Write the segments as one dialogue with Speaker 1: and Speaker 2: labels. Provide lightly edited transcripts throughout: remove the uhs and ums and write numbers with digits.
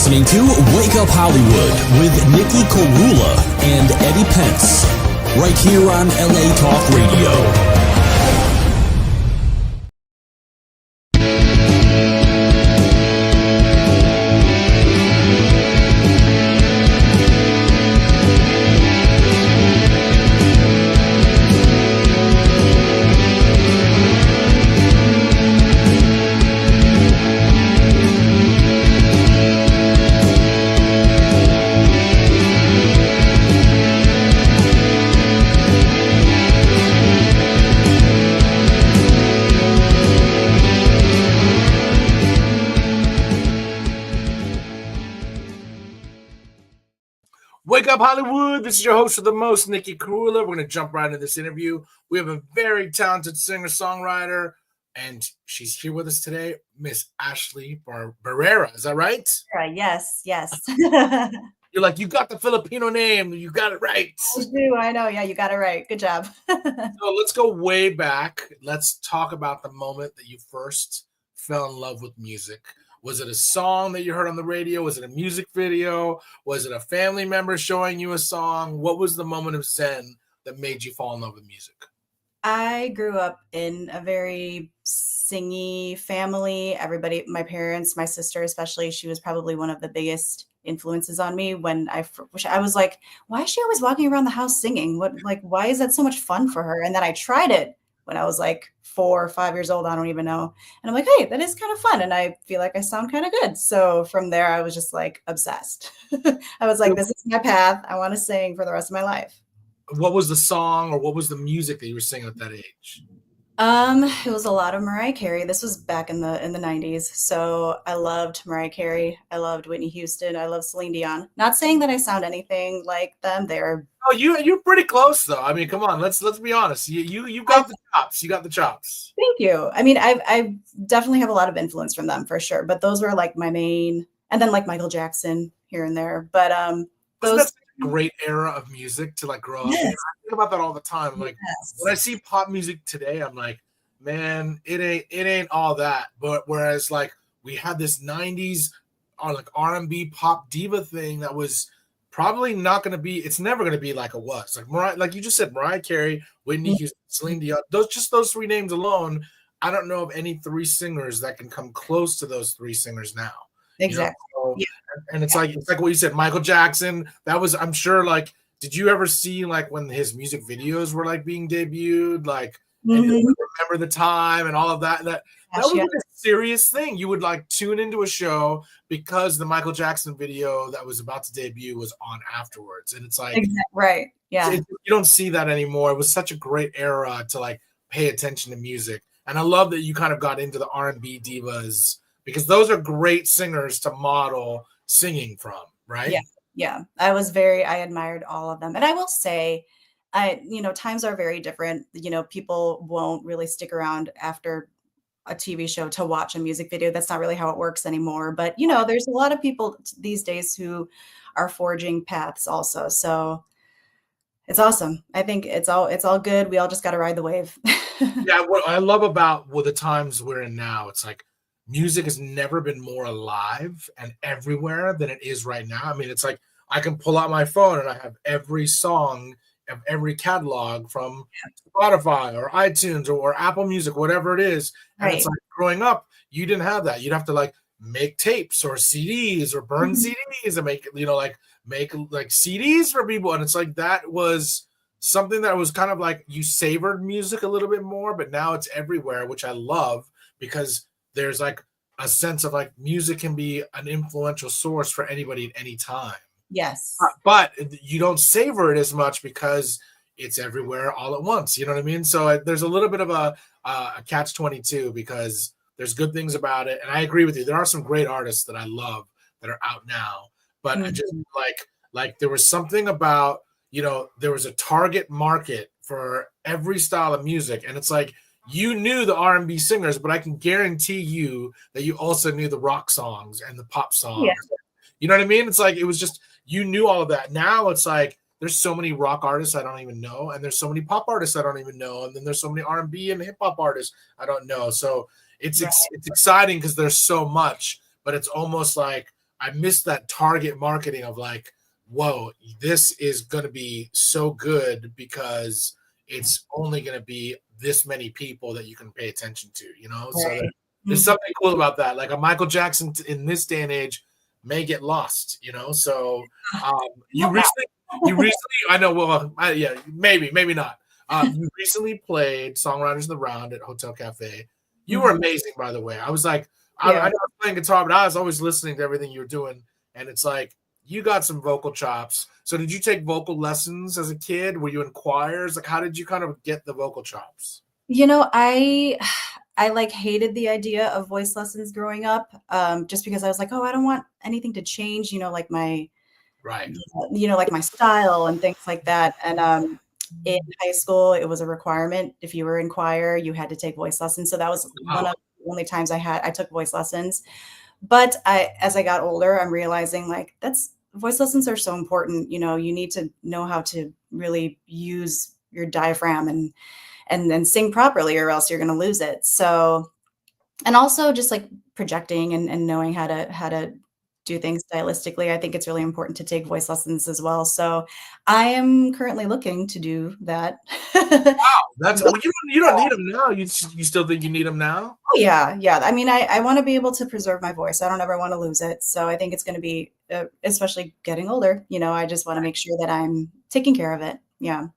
Speaker 1: listening to Wake Up Hollywood with Nikhil Korula and Eddie Pence, right here on LA Talk Radio.
Speaker 2: Wake up, Hollywood. This is your host of the most, Nikhil Korula. We're going to jump right into this interview. We have a very talented singer-songwriter, and she's here with us today, Miss Ashley Barrera. Is that right?
Speaker 3: Yes.
Speaker 2: You're like, you got the Filipino name. You got it right.
Speaker 3: I know. Yeah, you got it right. Good job.
Speaker 2: So let's go way back. Let's talk about the moment that you first fell in love with music. Was it a song that you heard on the radio? Was it a music video? Was it a family member showing you a song? What was the moment of zen that made you fall in love with music?
Speaker 3: I grew up in a very singy family. Everybody, my parents, my sister especially, she was probably one of the biggest influences on me when I was like, why is she always walking around the house singing? Why is that so much fun for her? And then I tried it when I was like 4 or 5 years old. I don't even know. And I'm like, hey, that is kind of fun. And I feel like I sound kind of good. So from there, I was just like obsessed. I was like, this is my path. I want to sing for the rest of my life.
Speaker 2: What was the song or what was the music that you were singing at that age?
Speaker 3: It was a lot of Mariah Carey. This was back in the 90s. So I loved Mariah Carey. I loved Whitney Houston. I love Celine Dion. Not saying that I sound anything like them. They're
Speaker 2: you're pretty close though. I mean, come on, let's be honest. You got the chops. You got the chops.
Speaker 3: Thank you. I mean, I definitely have a lot of influence from them for sure. But those were like my main, and then like Michael Jackson here and there. But
Speaker 2: that's a great era of music to like grow up.
Speaker 3: Yes.
Speaker 2: I think about that all the time. Like when I see pop music today, I'm like, man, it ain't all that. But whereas like we had this 90s like R&B pop diva thing that was probably not going to be, it's never going to be like it was. Like you just said, Mariah Carey, Whitney Houston, Celine Dion, those three names alone, I don't know of any three singers that can come close to those three singers now.
Speaker 3: Exactly.
Speaker 2: You know? And it's like what you said, Michael Jackson, that was, I'm sure, like, did you ever see like when his music videos were like being debuted, like, and you remember the time and all of that? That was like a serious thing. You would like tune into a show because the Michael Jackson video that was about to debut was on afterwards. And it's like,
Speaker 3: right. Yeah.
Speaker 2: You don't see that anymore. It was such a great era to like pay attention to music. And I love that you kind of got into the R&B divas because those are great singers to model singing from, right?
Speaker 3: Yeah. I admired all of them. And I will say, times are very different. People won't really stick around after a TV show to watch a music video. That's not really how it works anymore. But, there's a lot of people these days who are forging paths also. So it's awesome. I think it's all good. We all just got to ride the wave.
Speaker 2: Yeah. What I love about the times we're in now, it's like music has never been more alive and everywhere than it is right now. I mean, it's like I can pull out my phone and I have every song of every catalog from Spotify or iTunes or Apple Music, whatever it is. And It's like growing up, you didn't have that. You'd have to like make tapes or CDs or burn CDs and make like CDs for people. And it's like that was something that was kind of like you savored music a little bit more, but now it's everywhere, which I love because there's like a sense of like music can be an influential source for anybody at any time.
Speaker 3: Yes.
Speaker 2: But you don't savor it as much because it's everywhere all at once. You know what I mean? So there's a little bit of a catch-22 because there's good things about it. And I agree with you. There are some great artists that I love that are out now. But I just like there was something about, there was a target market for every style of music. And it's like, you knew the R&B singers, but I can guarantee you that you also knew the rock songs and the pop songs. Yeah. You know what I mean? It's like, it was just, you knew all of that. Now it's like, there's so many rock artists I don't even know. And there's so many pop artists I don't even know. And then there's so many R&B and hip hop artists I don't know. So it's exciting because there's so much, but it's almost like, I missed that target marketing of like, whoa, this is going to be so good because it's only going to be this many people that you can pay attention to, you know? So
Speaker 3: Right.
Speaker 2: there's something cool about that. Like a Michael Jackson in this day and age may get lost, you know? So you recently, I know, well, yeah, maybe not. You recently played Songwriters in the Round at Hotel Cafe. You were amazing, by the way. I was like, I know I was playing guitar, but I was always listening to everything you were doing. And it's like, you got some vocal chops. So did you take vocal lessons as a kid? Were you in choirs? Like, how did you kind of get the vocal chops?
Speaker 3: You know, I like hated the idea of voice lessons growing up, just because I was like, oh, I don't want anything to change, you know, like my,
Speaker 2: Right.
Speaker 3: you know, like my style and things like that. And in high school, it was a requirement. If you were in choir, you had to take voice lessons. So that was one
Speaker 2: Wow.
Speaker 3: of the only times I took voice lessons. But as I got older, I'm realizing like voice lessons are so important. You know, you need to know how to really use your diaphragm and then sing properly, or else you're going to lose it. So, and also just like projecting and knowing how to do things stylistically. I think it's really important to take voice lessons as well. So I am currently looking to do that.
Speaker 2: That's well, you don't need them now. You still think you need them now?
Speaker 3: Oh, yeah, yeah. I mean, I want to be able to preserve my voice. I don't ever want to lose it. So I think it's going to be, especially getting older, you know, I just want to make sure that I'm taking care of it. Yeah.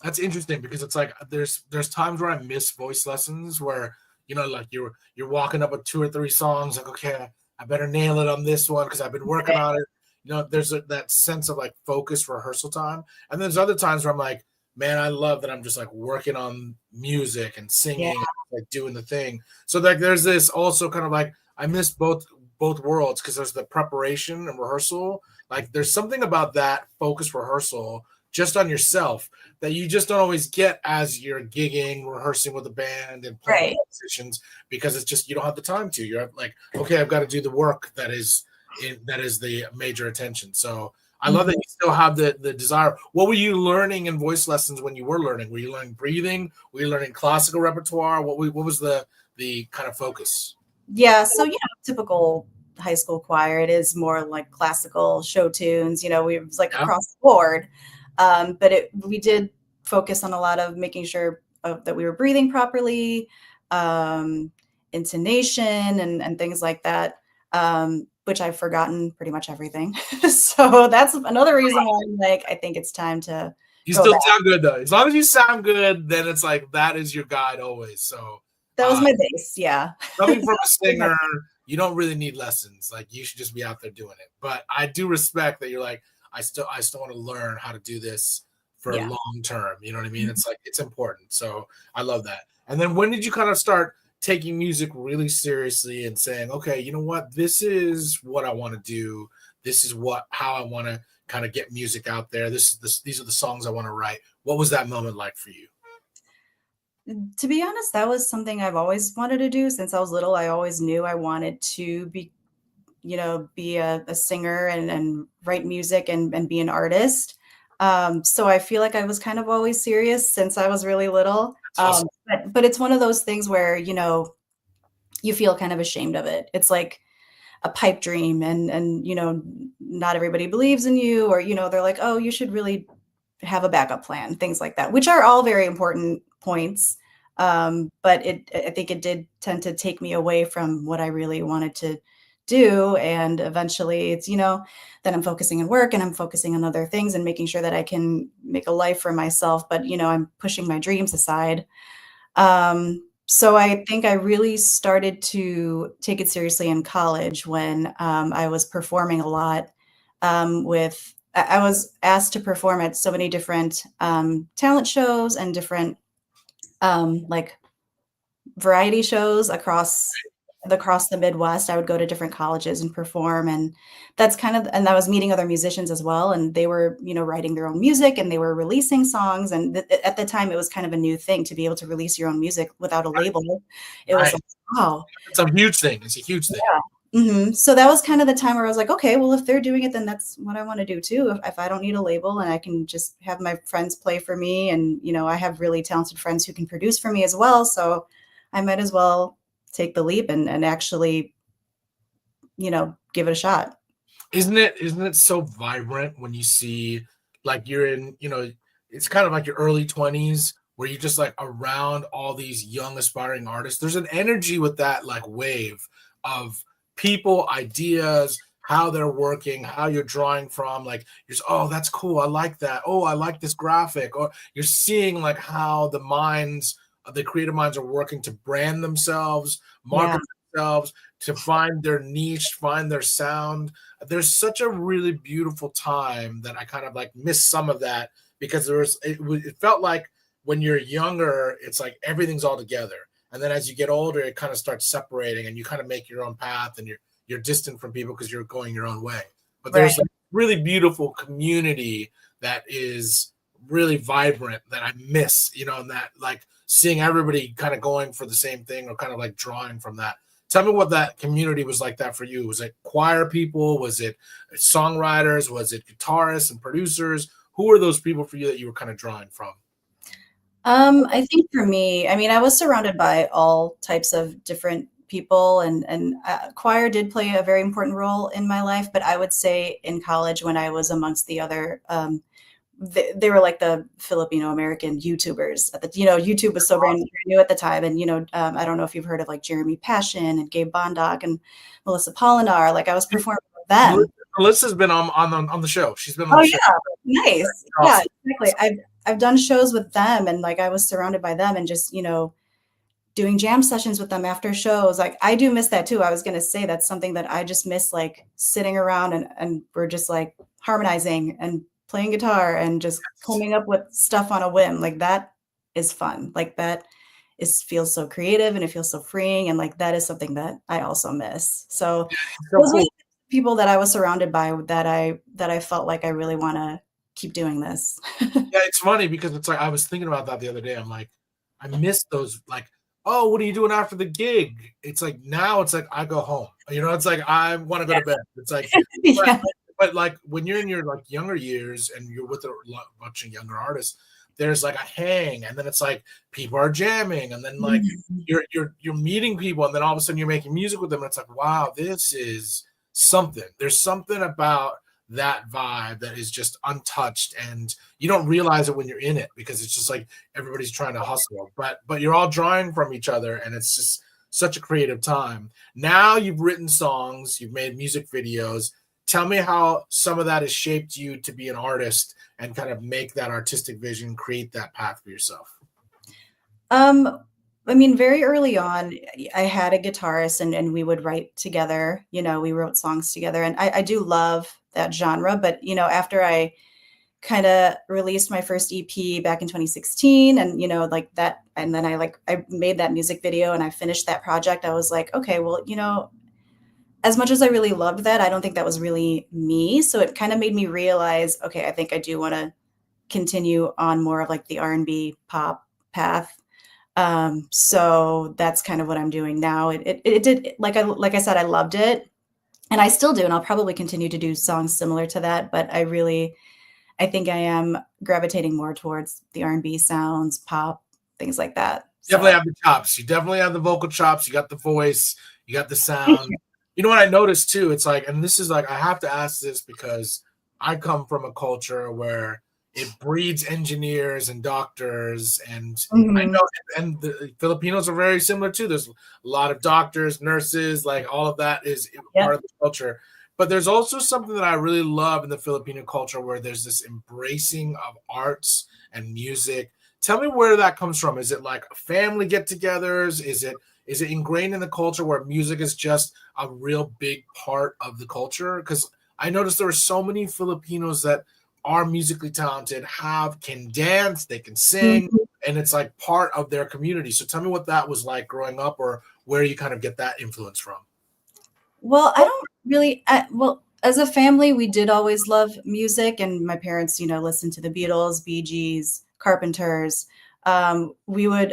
Speaker 2: That's interesting because it's like there's times where I miss voice lessons where, you know, like you're walking up with 2 or 3 songs, like, okay, I better nail it on this one because I've been working
Speaker 3: Right.
Speaker 2: on it. You know, there's that sense of like focus rehearsal time. And there's other times where I'm like, man, I love that I'm just like working on music and
Speaker 3: Yeah.
Speaker 2: singing, like doing the thing. So like there's this also kind of like I miss both worlds because there's the preparation and rehearsal. Like there's something about that focus rehearsal just on yourself that you just don't always get as you're gigging, rehearsing with a band and playing
Speaker 3: Right.
Speaker 2: with musicians because it's just you don't have the time to. You're like, okay, I've got to do the work that is the major attention. So I love that you still have the desire. What were you learning in voice lessons when you were learning? Were you learning breathing? Were you learning classical repertoire? What was the kind of focus?
Speaker 3: Yeah. So, you know, typical high school choir, it is more like classical show tunes, you know, we it was like
Speaker 2: Yeah.
Speaker 3: across the board. But we did focus on a lot of making sure that we were breathing properly, um, intonation and things like that, which I've forgotten pretty much everything. So that's another reason why I'm like, I think it's time to
Speaker 2: You
Speaker 3: go
Speaker 2: still
Speaker 3: back.
Speaker 2: sound good though. As long as you sound good, then it's like that is your guide always. So
Speaker 3: That was
Speaker 2: uh,
Speaker 3: my base. Yeah.
Speaker 2: coming from a singer, you don't really need lessons. Like you should just be out there doing it. But I do respect that you're like, I still want to learn how to do this for
Speaker 3: Yeah.
Speaker 2: long term. You know what I mean? It's like it's important. So I love that. And then when did you kind of start taking music really seriously and saying, okay, you know what, this is what I want to do. This is how I want to kind of get music out there. These are the songs I want to write. What was that moment like for you?
Speaker 3: To be honest, that was something I've always wanted to do since I was little. I always knew I wanted to be, you know, be a singer and write music and be an artist. So I feel like I was kind of always serious since I was really little.
Speaker 2: That's awesome.
Speaker 3: But it's one of those things where, you know, you feel kind of ashamed of it. It's like a pipe dream and you know, not everybody believes in you, or, you know, they're like, oh, you should really have a backup plan, things like that, which are all very important points. But I think it did tend to take me away from what I really wanted to do. And eventually it's, you know, then I'm focusing on work and I'm focusing on other things and making sure that I can make a life for myself. But, you know, I'm pushing my dreams aside. So I think I really started to take it seriously in college when I was performing a lot with I was asked to perform at so many different talent shows and different like variety shows across the Midwest. I would go to different colleges and perform, and that's kind of and I was meeting other musicians as well, and they were, you know, writing their own music and they were releasing songs, and at the time, it was kind of a new thing to be able to release your own music without a label. It was
Speaker 2: Right.
Speaker 3: like, wow.
Speaker 2: It's a huge thing. It's a huge thing.
Speaker 3: So that was kind of the time where I was like, okay, well, if they're doing it, then that's what I want to do too. If I don't need a label and I can just have my friends play for me, and, you know, I have really talented friends who can produce for me as well. So I might as well take the leap and actually, you know, give it a shot.
Speaker 2: Isn't it so vibrant when you see, like, you're in, it's kind of like your early 20s where you're just like around all these young aspiring artists. There's an energy with that like wave of people, ideas, how they're working, how you're drawing from, like you're just, oh, that's cool. I like that. Oh, I like this graphic. Or you're seeing like how the creative minds are working to brand themselves,
Speaker 3: Yeah.
Speaker 2: market themselves, to find their niche, find their sound. There's such a really beautiful time that I kind of like miss some of that, because it felt like when you're younger, it's like everything's all together. And then as you get older, it kind of starts separating and you kind of make your own path, and you're distant from people because you're going your own way. But
Speaker 3: Right.
Speaker 2: there's like really beautiful community that is really vibrant that I miss, and that like seeing everybody kind of going for the same thing or kind of like drawing from that. Tell me what that community was like that for you. Was it choir people? Was it songwriters? Was it guitarists and producers? Who were those people for you that you were kind of drawing from?
Speaker 3: I think for me, I mean, I was surrounded by all types of different people, and choir did play a very important role in my life. But I would say in college, when I was amongst the other, they were like the Filipino American YouTubers. YouTube was so brand new at the time, and I don't know if you've heard of like Jeremy Passion and Gabe Bondoc and Melissa Polinar. Like I was performing with them.
Speaker 2: Melissa's been on the show. She's been on
Speaker 3: Oh
Speaker 2: the show.
Speaker 3: yeah, nice. Yeah, exactly. I've done shows with them, and like I was surrounded by them, and just doing jam sessions with them after shows. Like I do miss that too. I was gonna say that's something that I just miss, like sitting around and we're just like harmonizing and playing guitar and just coming up with stuff on a whim. Like that is fun. Like that feels so creative, and it feels so freeing, and like that is something that I also miss. So
Speaker 2: So
Speaker 3: those were
Speaker 2: cool.
Speaker 3: the people that I was surrounded by that I felt like I really want to keep doing this.
Speaker 2: Yeah, it's funny because it's like I was thinking about that the other day. I'm like, I miss those. Like, oh, what are you doing after the gig? It's like now it's like I go home. It's like I want to go to bed. It's like, but,
Speaker 3: Yeah.
Speaker 2: but like when you're in your like younger years and you're with a bunch of younger artists, there's like a hang, and then it's like people are jamming, and then like
Speaker 3: Mhm.
Speaker 2: you're meeting people, and then all of a sudden you're making music with them, and it's like, wow, this is something. There's something about that vibe that is just untouched, and you don't realize it when you're in it because it's just like everybody's trying to hustle, but you're all drawing from each other, and it's just such a creative time. Now you've written songs, you've made music videos. Tell me how some of that has shaped you to be an artist and kind of make that artistic vision, create that path for yourself.
Speaker 3: Um, I mean, very early on, I had a guitarist, and we would write together. We wrote songs together, and I do love that genre. But after I kind of released my first EP back in 2016, and like that, and then I made that music video and I finished that project. I was like, okay, well, as much as I really loved that, I don't think that was really me. So it kind of made me realize, okay, I think I do want to continue on more of like the R&B pop path. So that's kind of what I'm doing now. It did, like I said, I loved it, and I still do, and I'll probably continue to do songs similar to that. But I think I am gravitating more towards the R&B sounds, pop, things like that.
Speaker 2: Definitely
Speaker 3: So
Speaker 2: have the chops. You definitely have the vocal chops. You got the voice. You got the sound. You know what I noticed too? It's like, and this is like, I have to ask this because I come from a culture where it breeds engineers and doctors, and I
Speaker 3: Mhm.
Speaker 2: know, and the Filipinos are very similar too. There's a lot of doctors, nurses, like all of that is
Speaker 3: Yep.
Speaker 2: part of the culture. But there's also something that I really love in the Filipino culture where there's this embracing of arts and music. Tell me where that comes from. Is it like family get-togethers? Is it ingrained in the culture where music is just a real big part of the culture? Because I noticed there are so many Filipinos that are musically talented, can dance, they can sing,
Speaker 3: Mhm.
Speaker 2: and it's like part of their community. So tell me what that was like growing up, or where you kind of get that influence from.
Speaker 3: Well, I don't really well, as a family, we did always love music, and my parents, listened to the Beatles, Bee Gees, Carpenters. I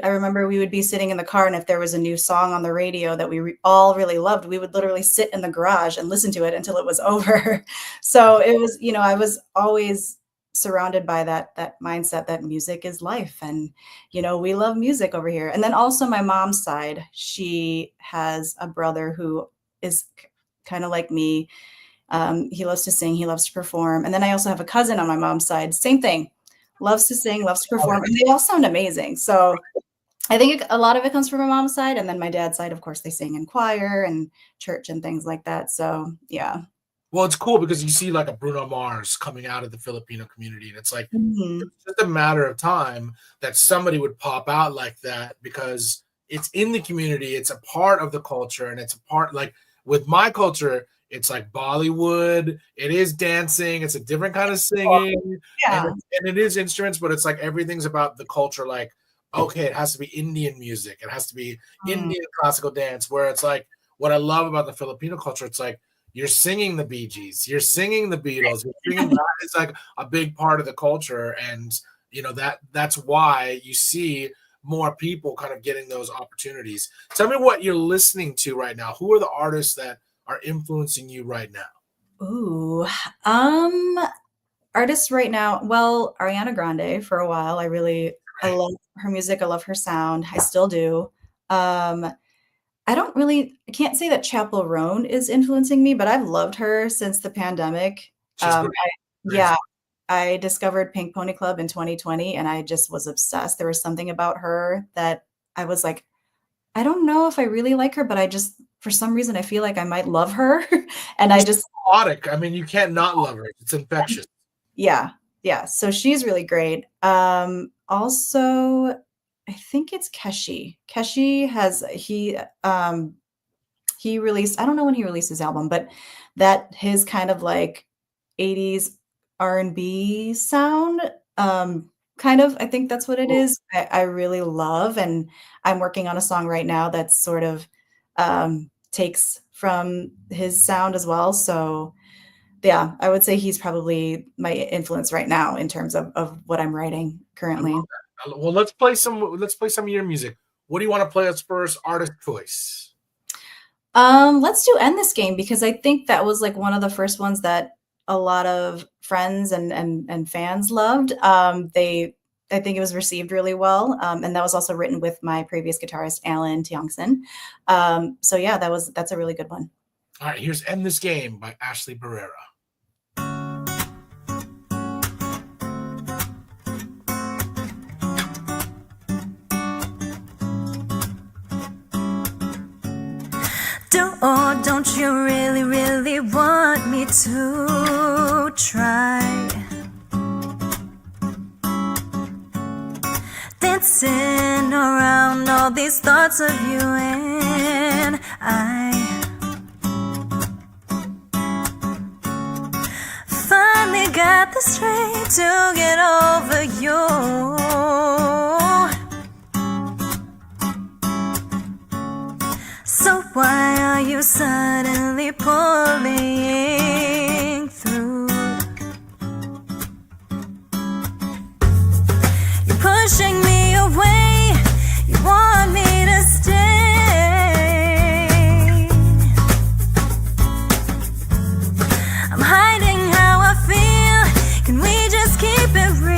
Speaker 3: remember we would be sitting in the car, and if there was a new song on the radio that all really loved, we would literally sit in the garage and listen to it until it was over. So it was, I was always surrounded by that mindset that music is life, and we love music over here. And then also my mom's side, she has a brother who is kind of like me. He loves to sing. He loves to perform. And then I also have a cousin on my mom's side. Same thing. Loves to sing, loves to perform. And they all sound amazing. So I think a lot of it comes from my mom's side. And then my dad's side, of course, they sing in choir and church and things like that. So, yeah.
Speaker 2: Well, it's cool because you see like a Bruno Mars coming out of the Filipino community. And it's like, it's just a matter of time that somebody would pop out like that because it's in the community. It's a part of the culture. And it's a part, like with my culture, it's like Bollywood. It is dancing. It's a different kind of singing.
Speaker 3: Yeah.
Speaker 2: And it is instruments, but it's like everything's about the culture. Like, okay, it has to be Indian music. It has to be Indian classical dance, where it's like what I love about the Filipino culture. It's like you're singing the Bee Gees, you're singing the Beatles, you're singing that is like a big part of the culture. And, you know, that's why you see more people kind of getting those opportunities. Tell me what you're listening to right now. Who are the artists that are influencing you right now?
Speaker 3: Ooh, artists right now. Well, Ariana Grande for a while. I love her music. I love her sound. I still do. I can't say that Chappell Roan is influencing me, but I've loved her since the pandemic. Yeah, I discovered Pink Pony Club in 2020 and I just was obsessed. There was something about her that I was like, I don't know if I really like her, but for some reason, I feel like I might love her. And
Speaker 2: melodic. I mean, you can't not love her. It's infectious.
Speaker 3: Yeah. So she's really great. Also, I think it's Keshi. Keshi he released, I don't know when he released his album, but that his kind of like 80s R&B sound, kind of, I think that's what it is. I really love, and I'm working on a song right now that's sort of takes from his sound as well. So yeah, I would say he's probably my influence right now in terms of what I'm writing currently.
Speaker 2: Well, let's play some of your music. What do you want to play as first artist choice?
Speaker 3: Let's do End This Game, because I think that was like one of the first ones that a lot of friends and fans loved. I think it was received really well. And that was also written with my previous guitarist, Alan Tiongson. So yeah, that's a really good one.
Speaker 2: All right, here's End This Game by Ashley Barrera.
Speaker 4: Don't you really, really want me to try? Dancing around all these thoughts of you and I finally got the strength to get over you. So why are you suddenly pulling through? You're pushing me away. You want me to stay. I'm hiding how I feel. Can we just keep it real?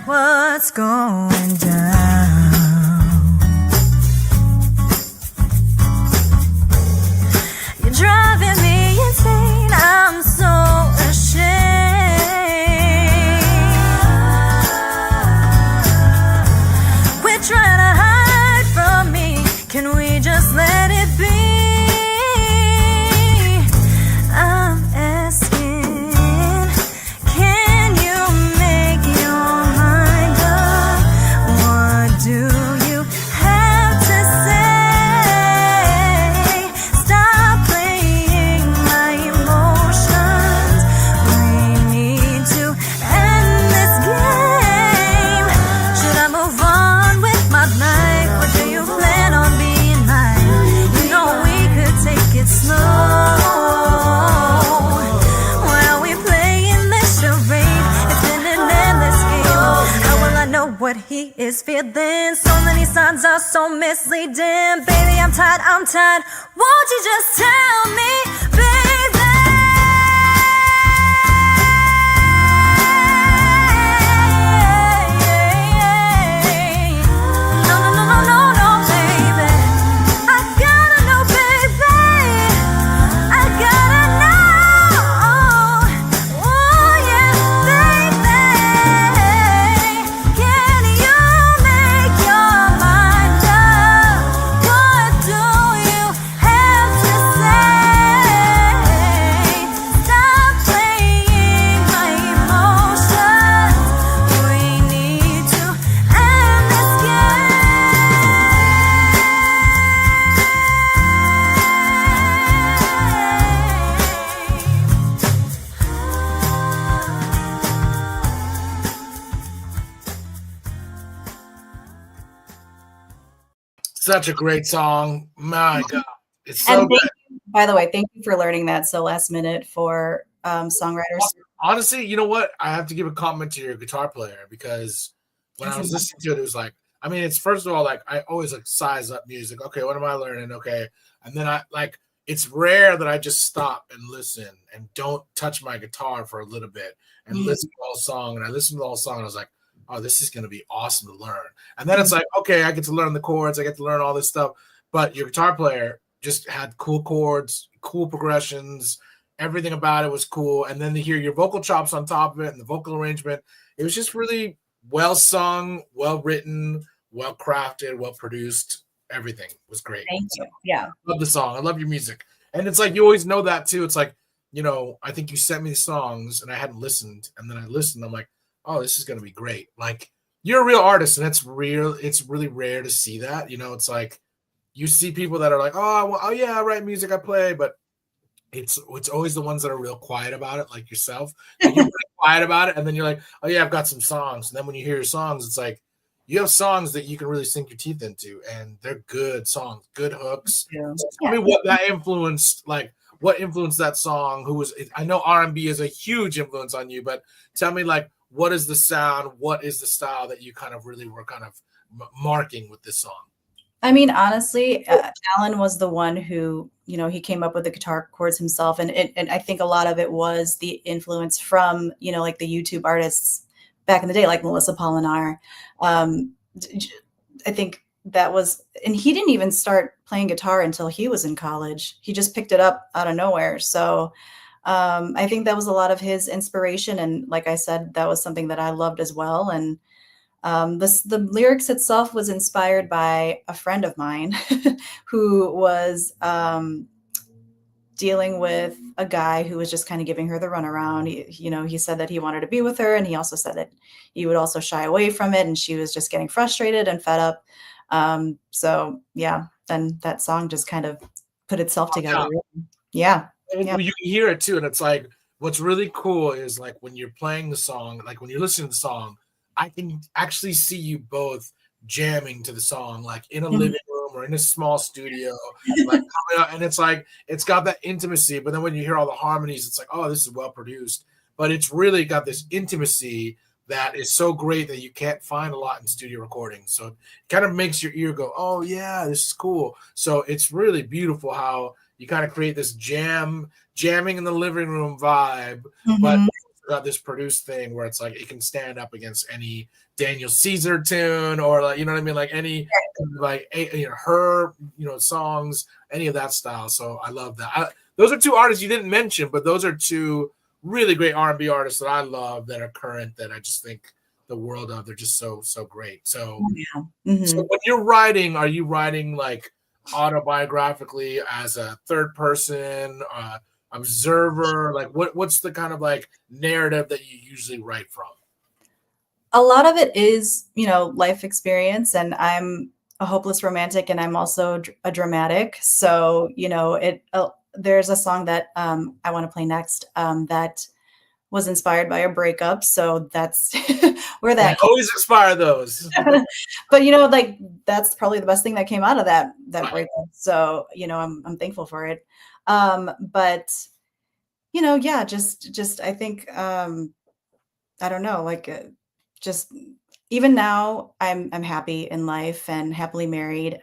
Speaker 4: What's going down? You're driving me insane. I'm so ashamed. Quit trying to hide from me. Can we just let it be? I'm asking, can you make your mind up? What do what he is feeling. So many signs are so misleading. Baby, I'm tired, won't you just tell me, baby? No, no, no, no, no, no, baby. I gotta know, baby. I gotta know. Oh, yeah, baby. Can you make your mind up? What do you have to say? Stop playing my emotions. We need to end this
Speaker 2: Such a great song. My God. It's so
Speaker 3: And
Speaker 2: good.
Speaker 3: by the way, thank you for learning that so last minute for songwriters.
Speaker 2: Honestly, you know what? I have to give a compliment to your guitar player, because when I was listening to it, it was like, I mean, it's first of all, like, I always like size up music. Okay, what am I learning? Okay. And then I like, it's rare that I just stop and listen and don't touch my guitar for a little bit and listen to the whole song. And I listened to the whole song and I was like, oh, this is going to be awesome to learn. And then it's like, okay, I get to learn the chords. I get to learn all this stuff. But your guitar player just had cool chords, cool progressions. Everything about it was cool. And then to hear your vocal chops on top of it and the vocal arrangement, it was just really well sung, well written, well crafted, well produced. Everything was great.
Speaker 3: Thank you. Yeah.
Speaker 2: I love the song. I love your music. And it's like, you always know that too. It's like, you know, I think you sent me the songs and I hadn't listened. And then I listened. I'm like, oh, this is going to be great. Like, you're a real artist, and it's real. It's really rare to see that. You know, it's like you see people that are like, oh, well, oh yeah, I write music, I play, but it's always the ones that are real quiet about it, like yourself. Like, you're really quiet about it, and then you're like, oh yeah, I've got some songs. And then when you hear your songs, it's like you have songs that you can really sink your teeth into, and they're good songs, good hooks.
Speaker 3: Yeah.
Speaker 2: So tell me what that influenced, like what influenced that song. Who was? I know R&B is a huge influence on you, but tell me, like, what is the sound? What is the style that you kind of really were kind of marking with this song?
Speaker 3: I mean, honestly, Alan was the one who, you know, he came up with the guitar chords himself. And I think a lot of it was the influence from, you know, like the YouTube artists back in the day, like Melissa Polinar. I think that was, and he didn't even start playing guitar until he was in college. He just picked it up out of nowhere. So I think that was a lot of his inspiration. And like I said, that was something that I loved as well. And the lyrics itself was inspired by a friend of mine who was dealing with a guy who was just kind of giving her the runaround. He said that he wanted to be with her, and he also said that he would also shy away from it, and she was just getting frustrated and fed up. So yeah, then that song just kind of put itself together. Yeah.
Speaker 2: You can hear it too, and it's like, what's really cool is, like, when you're playing the song, like when you're listening to the song, I can actually see you both jamming to the song, like in a living room or in a small studio, like coming out, and it's like, it's got that intimacy. But then when you hear all the harmonies, it's like, oh, this is well produced. But it's really got this intimacy that is so great that you can't find a lot in studio recordings. So it kind of makes your ear go, oh yeah, this is cool. So it's really beautiful how you kind of create this jamming in the living room vibe, but got this produced thing where it's like it can stand up against any Daniel Caesar tune, or, like, you know what I mean, like any like her songs, any of that style. So I love that. Those are two artists you didn't mention, but those are two really great R&B artists that I love that are current, that I just think the world of. They're just so great. So, so when you're writing, are you writing like autobiographically as a third person, observer? Like what's the kind of like narrative that you usually write from?
Speaker 3: A lot of it is, life experience, and I'm a hopeless romantic, and I'm also a dramatic. So, there's a song that I want to play next that was inspired by a breakup. So that's where that
Speaker 2: always inspire those.
Speaker 3: But like that's probably the best thing that came out of that breakup. So, I'm thankful for it. But yeah, just I think I don't know, like just even now, I'm happy in life and happily married.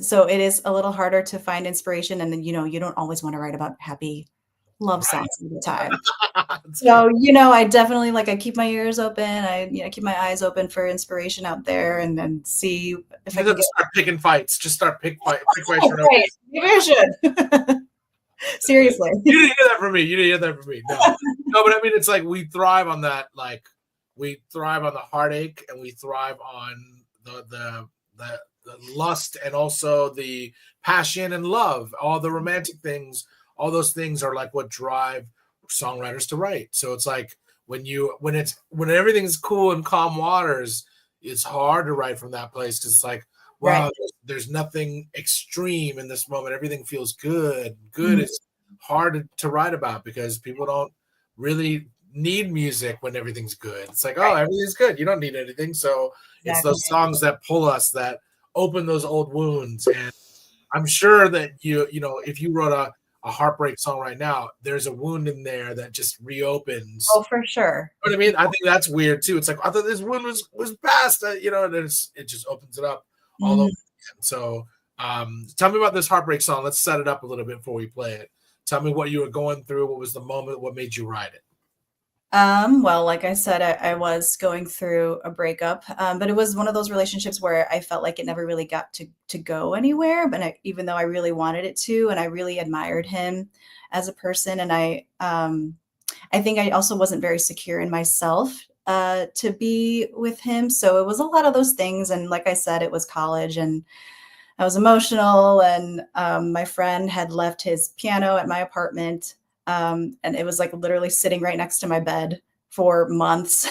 Speaker 3: So it is a little harder to find inspiration, and then you don't always want to write about happy love songs all the time.
Speaker 2: It's true.
Speaker 3: So I definitely I keep my ears open. I keep my eyes open for inspiration out there, and see if
Speaker 2: You
Speaker 3: I
Speaker 2: have
Speaker 3: can
Speaker 2: to
Speaker 3: get.
Speaker 2: start picking fights. Just start pick fights.
Speaker 3: Oh, right. Maybe I should. Seriously.
Speaker 2: You didn't hear that from me. You didn't hear that from me. No, but I mean, it's like we thrive on that. Like we thrive on the heartache, and we thrive on the lust, and also the passion and love. All the romantic things. All those things are like what drive songwriters to write. So it's like when everything's cool and calm waters, it's hard to write from that place because it's like, wow,
Speaker 3: Right.
Speaker 2: there's nothing extreme in this moment. Everything feels good. Good
Speaker 3: Mhm.
Speaker 2: is hard to write about because people don't really need music when everything's good. It's like, oh,
Speaker 3: Right.
Speaker 2: everything's good. You don't need anything. So it's
Speaker 3: Exactly.
Speaker 2: those songs that pull us, that open those old wounds. And I'm sure that if you wrote a heartbreak song right now, there's a wound in there that just reopens.
Speaker 3: Oh, for sure.
Speaker 2: You know what I mean? I think that's weird too. It's like I thought this wound was past, and it just opens it up all over
Speaker 3: Mhm.
Speaker 2: again. So, tell me about this heartbreak song. Let's set it up a little bit before we play it. Tell me what you were going through. What was the moment? What made you write it?
Speaker 3: Well, like I said, I was going through a breakup, but it was one of those relationships where I felt like it never really got to go anywhere. But even though I really wanted it to, and I really admired him as a person, and I think I also wasn't very secure in myself to be with him. So it was a lot of those things. And like I said, it was college, and I was emotional, and my friend had left his piano at my apartment, and it was like literally sitting right next to my bed for months.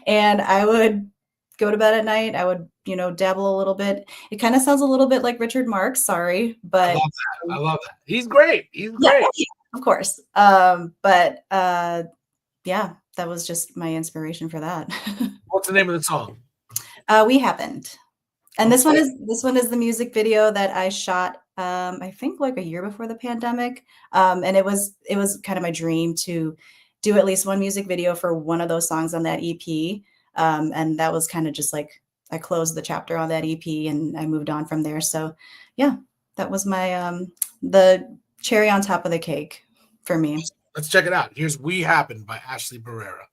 Speaker 3: And I would go to bed at night. I would, dabble a little bit. It kind of sounds a little bit like Richard Marx. Sorry,
Speaker 2: I
Speaker 3: but
Speaker 2: love that. I love that. He's great. He's
Speaker 3: yeah,
Speaker 2: great.
Speaker 3: of course. But yeah, that was just my inspiration for that.
Speaker 2: What's the name of the song?
Speaker 3: We happened. And
Speaker 2: Okay.
Speaker 3: this one is the music video that I shot, I think like a year before the pandemic. And it was kind of my dream to do at least one music video for one of those songs on that EP. And that was kind of just like I closed the chapter on that EP and I moved on from there. So yeah, that was my the cherry on top of the cake for me.
Speaker 2: Let's check it out. Here's "We Happened" by Ashley Barrera.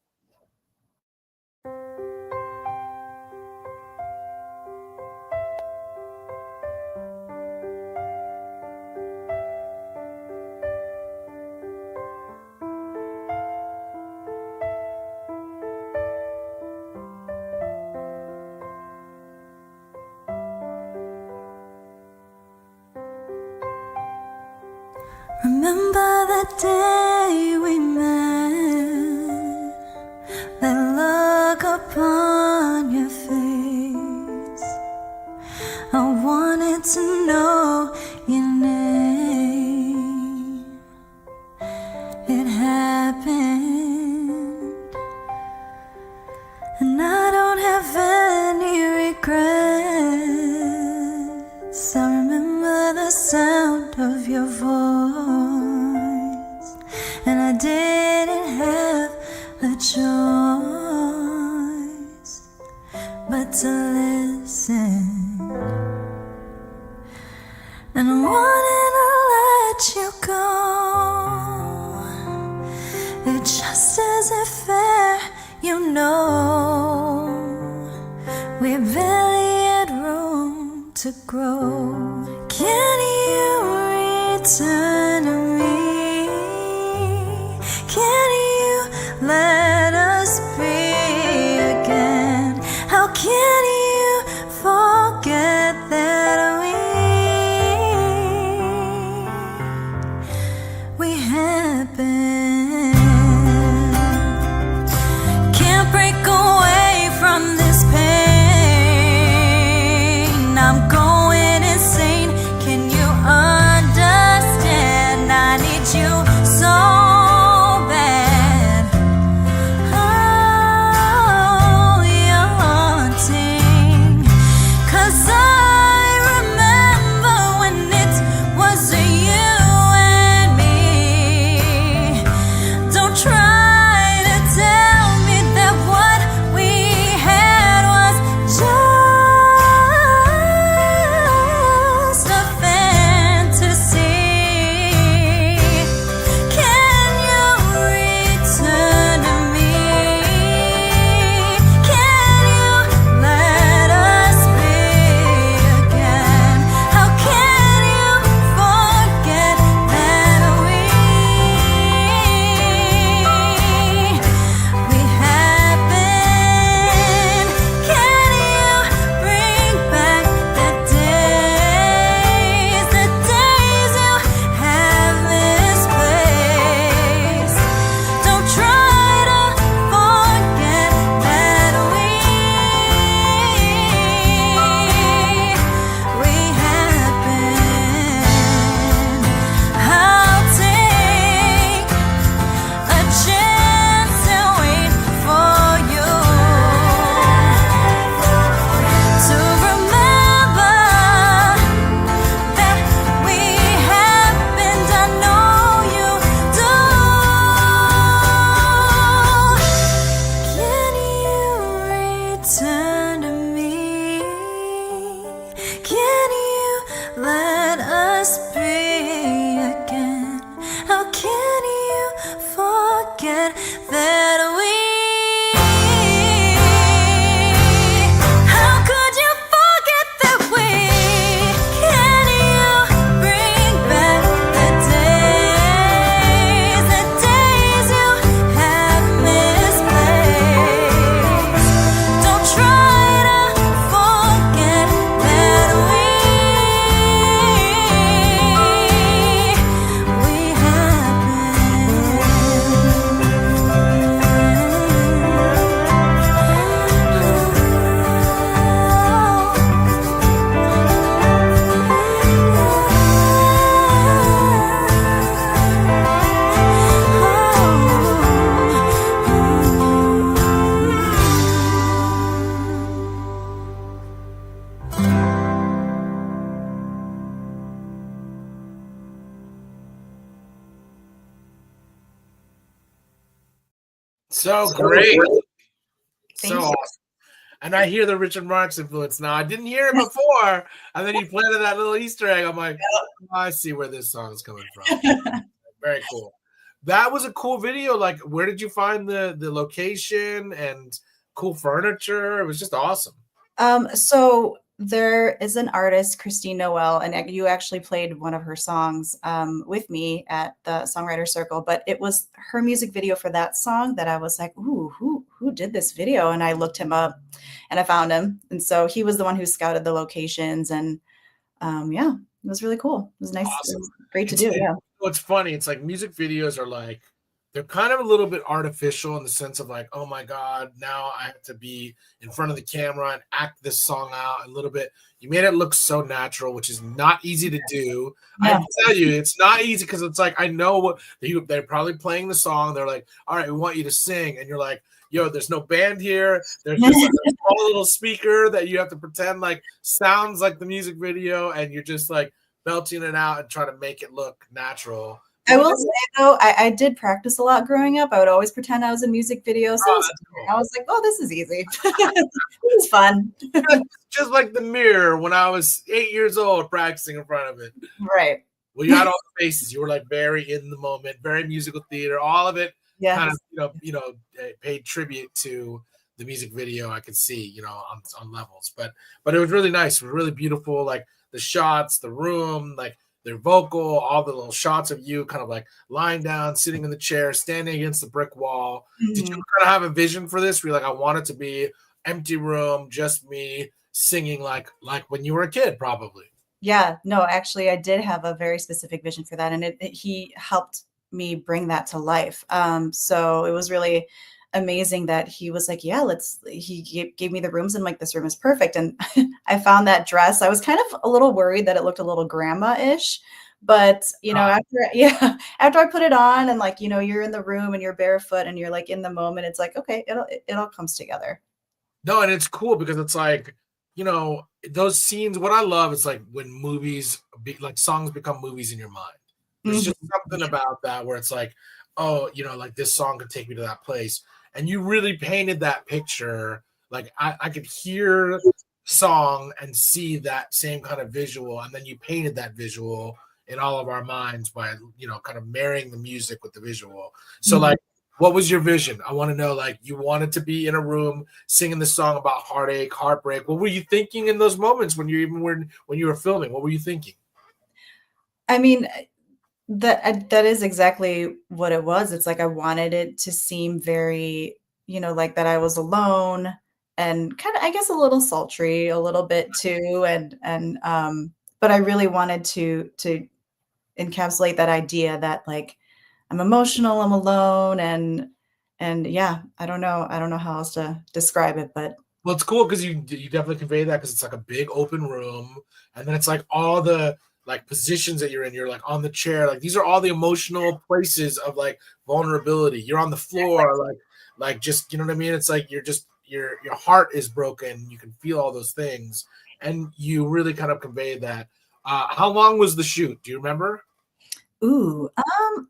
Speaker 4: Remember that day we met, that look upon your face. I wanted to know your name. It happened, and I don't have any regrets. I remember the sound of your voice, and I didn't have a choice but to listen. And I wanted to let you go. It just isn't fair, we barely had room to grow. Can you return to me? Can you let us be again? How can you forget that we happened? Can't break away from this pain. I'm going insane. Can you understand? I need you so bad. Oh, you're haunting.
Speaker 2: So great.
Speaker 3: Thank
Speaker 2: So
Speaker 3: you.
Speaker 2: awesome. And I hear the Richard Marx influence now. I didn't hear it before. And then you planted that little Easter egg. I'm like, oh, I see where this song is coming from. Very cool. That was a cool video. Like, where did you find the location and cool furniture? It was just awesome.
Speaker 3: So there is an artist, Christine Noel, and you actually played one of her songs with me at the Songwriter Circle, but it was her music video for that song that I was like, ooh, who did this video? And I looked him up and I found him. And so he was the one who scouted the locations, and yeah, it was really cool. It was nice.
Speaker 2: Awesome.
Speaker 3: It was great to do. Yeah.
Speaker 2: It's funny. It's like music videos are like, they're kind of a little bit artificial in the sense of like, oh my God, now I have to be in front of the camera and act this song out a little bit. You made it look so natural, which is not easy to do.
Speaker 3: No.
Speaker 2: I tell you, it's not easy because it's like, I know what they're probably playing the song. They're like, all right, we want you to sing. And you're like, yo, there's no band here. There's just like a small little speaker that you have to pretend like sounds like the music video. And you're just like belting it out and trying to make it look natural.
Speaker 3: I will say though, I did practice a lot growing up. I would always pretend I was in music videos. So
Speaker 2: Cool.
Speaker 3: I was like, oh, this is easy. This is fun.
Speaker 2: Just like the mirror when I was 8 years old practicing in front of it.
Speaker 3: Right.
Speaker 2: Well, you had all the faces. You were like very in the moment, very musical theater. All of it
Speaker 3: Yeah.
Speaker 2: kind of, paid tribute to the music video. I could see, on levels. But it was really nice. It was really beautiful. Like the shots, the room, like their vocal, all the little shots of you kind of like lying down, sitting in the chair, standing against the brick wall.
Speaker 3: Mm-hmm.
Speaker 2: Did you kind of have a vision for this? Where you're like, I want it to be empty room, just me singing like when you were a kid, probably.
Speaker 3: Yeah, no, actually, I did have a very specific vision for that, and he helped me bring that to life. So it was really amazing that he was like, yeah, he gave me the rooms, and like, this room is perfect. And I found that dress. I was kind of a little worried that it looked a little grandma-ish, but after I put it on and like, you're in the room and you're barefoot and you're like in the moment, it's like, okay, it all comes together.
Speaker 2: No, and it's cool because it's like, those scenes, what I love is like when like songs become movies in your mind. There's just something about that where it's like, oh, like this song could take me to that place. And you really painted that picture. Like I could hear the song and see that same kind of visual. And then you painted that visual in all of our minds by, kind of marrying the music with the visual. So like, what was your vision? I want to know, like, you wanted to be in a room singing the song about heartache, heartbreak. What were you thinking in those moments when you were filming? What were you thinking?
Speaker 3: I mean, that is exactly what it was. It's like I wanted it to seem very, like that I was alone and kind of, I guess, a little sultry, a little bit too, but I really wanted to encapsulate that idea that like I'm emotional, I'm alone, and yeah, I don't know how else to describe it, but
Speaker 2: well, it's cool because you definitely convey that because it's like a big open room, and then it's like all the like positions that you're in. You're like on the chair, like these are all the emotional places of like vulnerability. You're on the floor, like just what I mean. It's like you're just your heart is broken. You can feel all those things, and you really kind of convey that. How long was the shoot? Do you remember?
Speaker 3: Ooh,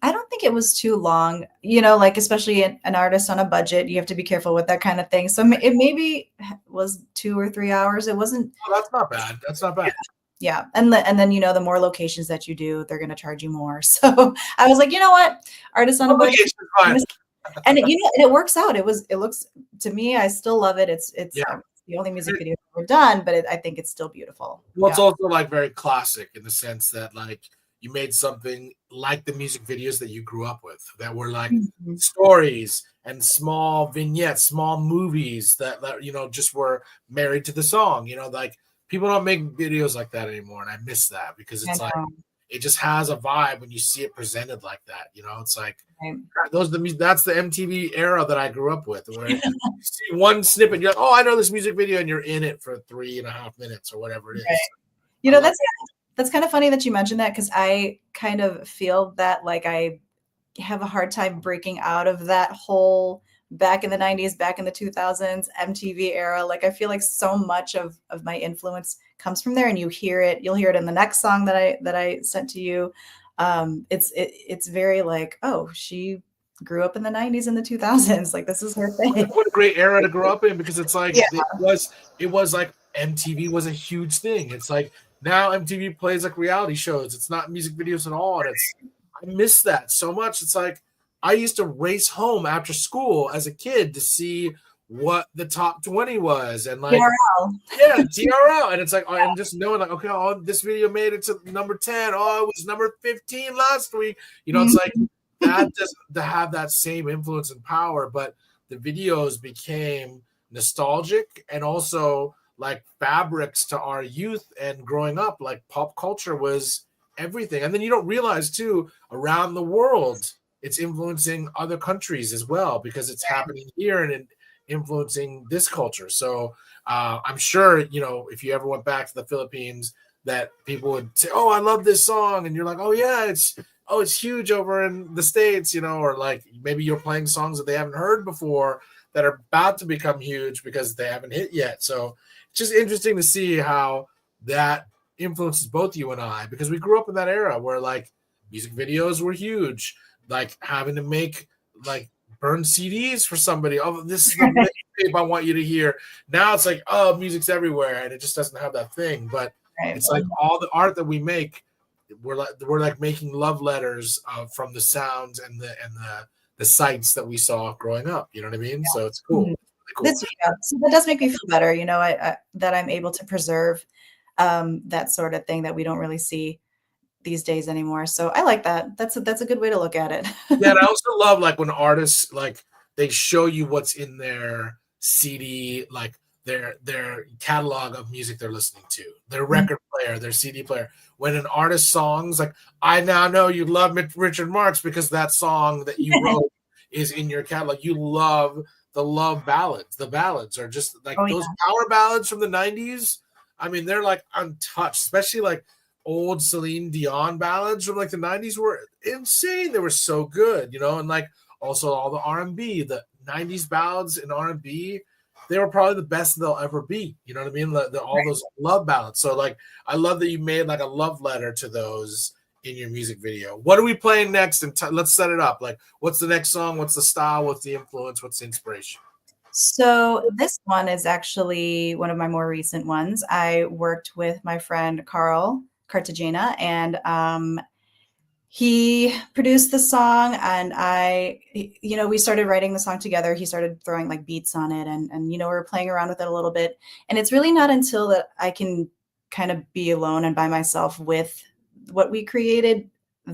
Speaker 3: I don't think it was too long, like especially an artist on a budget, you have to be careful with that kind of thing. So it maybe was 2 or 3 hours. It wasn't.
Speaker 2: Oh, that's not bad. That's not bad.
Speaker 3: Yeah. And then, the more locations that you do, they're going to charge you more. So I was like, you know what, artist on a budget. And it works out. It looks to me, I still love it. It's the only music video ever done, but I think it's still beautiful.
Speaker 2: Well, it's also like very classic in the sense that like, you made something like the music videos that you grew up with that were like stories and small vignettes, small movies that just were married to the song. Like people don't make videos like that anymore. And I miss that because it's like, it just has a vibe when you see it presented like that. It's like that's the MTV era that I grew up with where you see one snippet, you're like, oh, I know this music video, and you're in it for 3.5 minutes or whatever it is.
Speaker 3: Right. That's kind of funny that you mentioned that because I kind of feel that like I have a hard time breaking out of that whole back in the 90s, back in the 2000s MTV era. Like I feel like so much of my influence comes from there, and you'll hear it in the next song that I sent to you. It's very like, oh, she grew up in the 90s and the 2000s. Like, this is her thing.
Speaker 2: What a great era to grow up in, because it's like
Speaker 3: Yeah.
Speaker 2: it was like MTV was a huge thing. It's like now MTV plays like reality shows. It's not music videos at all. And I miss that so much. It's like I used to race home after school as a kid to see what the top 20 was, and like
Speaker 3: TRL.
Speaker 2: yeah, TRL, and it's like I'm just knowing like, okay, oh, this video made it to number 10. Oh, it was number 15 last week. You know, it's like that doesn't to have that same influence and power, but the videos became nostalgic and also like fabrics to our youth and growing up. Like pop culture was everything, and then you don't realize too, around the world it's influencing other countries as well, because it's happening here and influencing this culture. So I'm sure, you know, if you ever went back to the Philippines, that people would say, oh, I love this song, and you're like, oh yeah, it's huge over in the States, you know, or like maybe you're playing songs that they haven't heard before that are about to become huge because they haven't hit yet. So it's just interesting to see how that influences both you and I, because we grew up in that era where like music videos were huge, like having to make like burn CDs for somebody. Oh, this is the tape I want you to hear. Now it's like, oh, music's everywhere, and it just doesn't have that thing. But it's like all the art that we make, we're like making love letters from the sounds and the sights that we saw growing up. You know what I mean? So it's cool.
Speaker 3: Mm-hmm. Really cool. So that does make me feel better, you know, I that I'm able to preserve that sort of thing that we don't really see these days anymore. So I like that. That's a good way to look at it.
Speaker 2: Yeah, and I also love like when artists like they show you what's in their CD, like their catalog of music they're listening to, their record player, their CD player. When an artist songs, like I now know you love Richard Marx because that song that you wrote is in your catalog. You love the love ballads. The ballads are just like those power ballads from the 90s. I mean, they're like untouched, especially like old Celine Dion ballads from like the 90s were insane. They were so good, you know, and like also all the R&B, the 90s ballads in R&B, they were probably the best they'll ever be. You know what I mean? All those love ballads. So like, I love that you made like a love letter to those in your music video. What are we playing next? And let's set it up. Like, what's the next song? What's the style? What's the influence? What's the inspiration?
Speaker 3: So this one is actually one of my more recent ones. I worked with my friend Carl Cartagena, and he produced the song, and we started writing the song together. He started throwing like beats on it, and we were playing around with it a little bit. And it's really not until that I can kind of be alone and by myself with what we created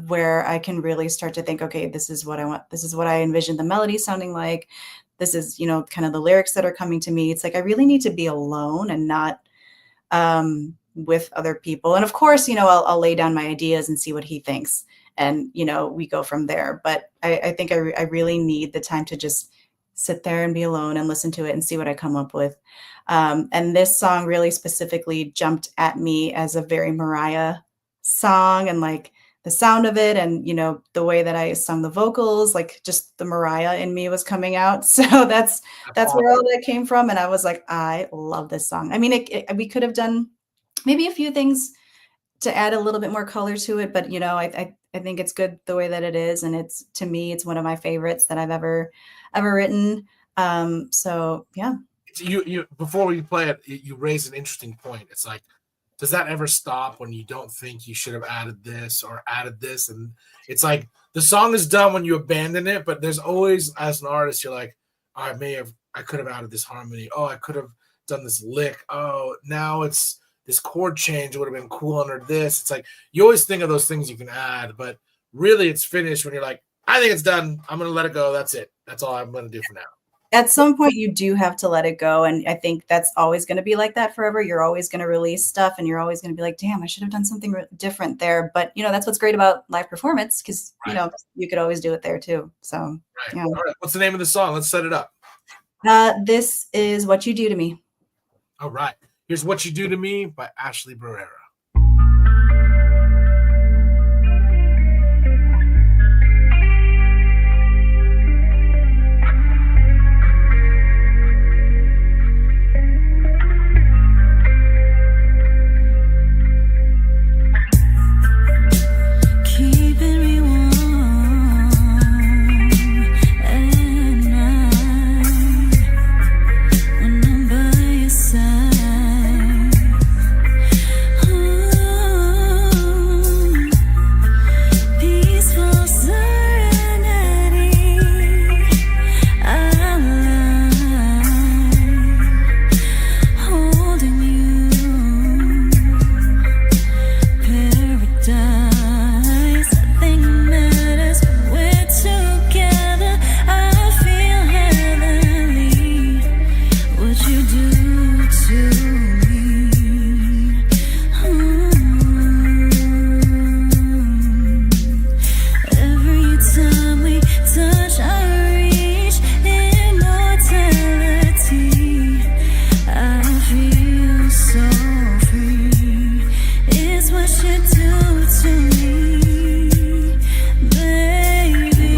Speaker 3: where I can really start to think, okay, this is what I want. This is what I envisioned the melody sounding like. This is, kind of the lyrics that are coming to me. It's like, I really need to be alone and not with other people. And of course, I'll lay down my ideas and see what he thinks. And, we go from there. But I think I really need the time to just sit there and be alone and listen to it and see what I come up with. And this song really specifically jumped at me as a very Mariah song, and like the sound of it, and the way that I sung the vocals, like just the Mariah in me was coming out. So that's where all that came from. And I was like, I love this song. I mean, we could have done maybe a few things to add a little bit more color to it, but I think it's good the way that it is, and to me it's one of my favorites that I've ever written. So yeah.
Speaker 2: You before we play it, you raised an interesting point. It's like, does that ever stop when you don't think you should have added this or added this? And it's like the song is done when you abandon it, but there's always, as an artist, you're like, I could have added this harmony. Oh, I could have done this lick. Oh, now it's this chord change would have been cool under this. It's like you always think of those things you can add, but really it's finished when you're like, I think it's done. I'm going to let it go. That's it. That's all I'm going to do for now.
Speaker 3: At some point you do have to let it go. And I think that's always going to be like that forever. You're always going to release stuff and you're always going to be like, damn, I should have done something different there. But, that's what's great about live performance, because, you could always do it there too. So,
Speaker 2: right. Yeah. All right. What's the name of the song? Let's set it up.
Speaker 3: This is What You Do to Me.
Speaker 2: All right. Here's What You Do to Me by Ashley Barrera.
Speaker 4: you do to me. Every time we touch, I reach immortality. I feel so free. It's what you do to me, baby.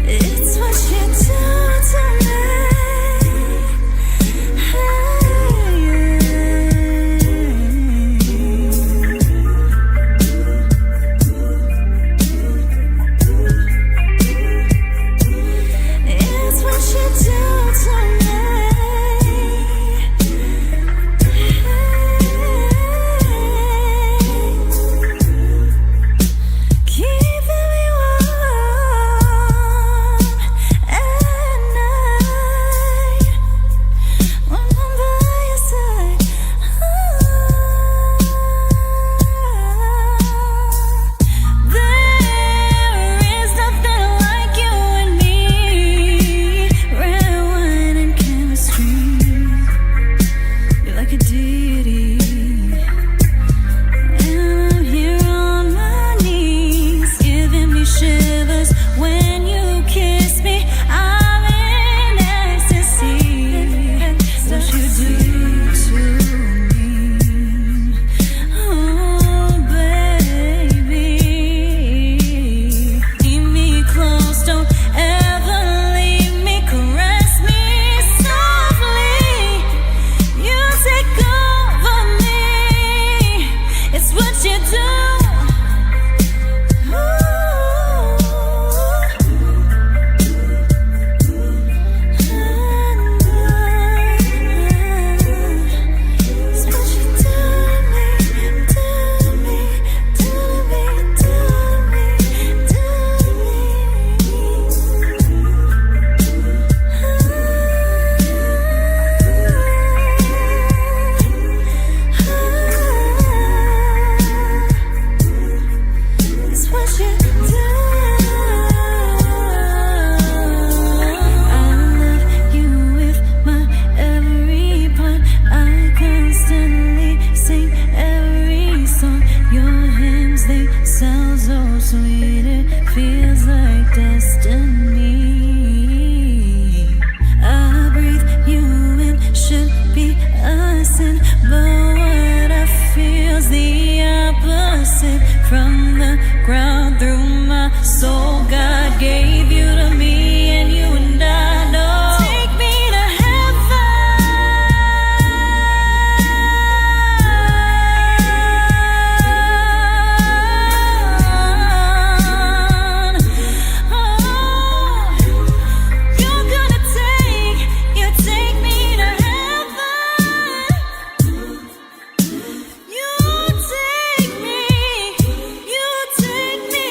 Speaker 4: It's what you do to me. It's what you do to me. Keeping me warm at night when I'm by your side. There is nothing like you and me. Red wine and chemistry. You're like a deity. And I'm here on my knees, giving me shivers when you kiss me. I'm in ecstasy. What you do to me, oh baby. Keep me close, don't ever leave me. Caress me softly. You take over me. It's what you do. It's what you do to me, to me, to me, to me. It's what you do. I love you with my every part. I constantly sing every song. Your hymns, they sound so sweet. It feels like destiny. I breathe you in, should be a sin, but what I feel's the opposite. From the ground through my soul, God gave you to me, and you and I know. Take me to heaven. Oh, you're gonna you take me to heaven. You take me, you take me,